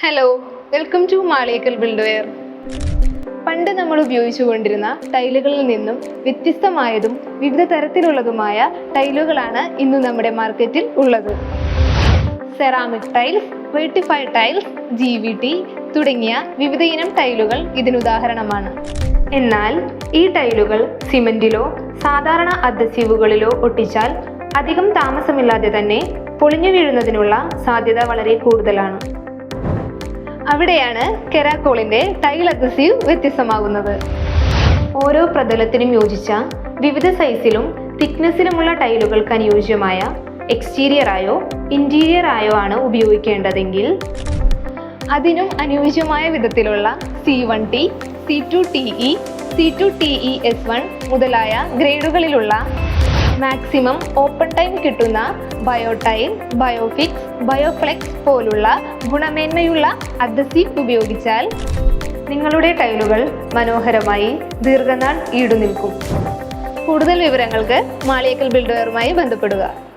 Hello, welcome to Maliyekkal Buildware. പണ്ട് നമ്മൾ ഉപയോഗിച്ചുകൊണ്ടിരുന്ന ടൈലുകളിൽ നിന്നും വ്യത്യസ്തമായതും വിവിധ തരത്തിലുള്ളതുമായ ടൈലുകളാണ് ഇന്ന് നമ്മുടെ മാർക്കറ്റിൽ ഉള്ളത്. Ceramic tiles, vitrified tiles, GVT തുടങ്ങിയ വിവിധ ഇനം ടൈലുകൾ ഇതിനുദാഹരണമാണ്. എന്നാൽ ഈ ടൈലുകൾ സിമന്റിലോ സാധാരണ അഡ്ഹസീവുകളിലോ ഒട്ടിച്ചാൽ അധികം താമസമില്ലാതെ തന്നെ പൊളിഞ്ഞു വീഴുന്നതിനുള്ള സാധ്യത വളരെ കൂടുതലാണ്. അവിടെയാണ് കെരാക്കോളിന്റെ ടൈൽ അഡ്ഹസീവ് വ്യത്യസ്തമാകുന്നത്. ഓരോ പ്രതലത്തിനും യോജിച്ച വിവിധ സൈസിലും തിക്നെസ്സിലുമുള്ള ടൈലുകൾക്ക് അനുയോജ്യമായ എക്സ്റ്റീരിയറായോ ഇന്റീരിയറായോ ആണ് ഉപയോഗിക്കേണ്ടതെങ്കിൽ അതിനും അനുയോജ്യമായ വിധത്തിലുള്ള C1T, C2TE, C2TES1 മുതലായ ഗ്രേഡുകളിലുള്ള മാക്സിമം ഓപ്പൺ ടൈം കിട്ടുന്ന ബയോടൈൽ, ബയോഫിക്സ്, ബയോഫ്ലെക്സ് പോലുള്ള ഗുണമേന്മയുള്ള അഡ്ഹസീവ് ഉപയോഗിച്ചാൽ നിങ്ങളുടെ ടൈലുകൾ മനോഹരമായി ദീർഘനാൾ ഈടുനിൽക്കും. കൂടുതൽ വിവരങ്ങൾക്ക് മാളിയേക്കൽ ബിൽഡ്വെയറുമായി ബന്ധപ്പെടുക.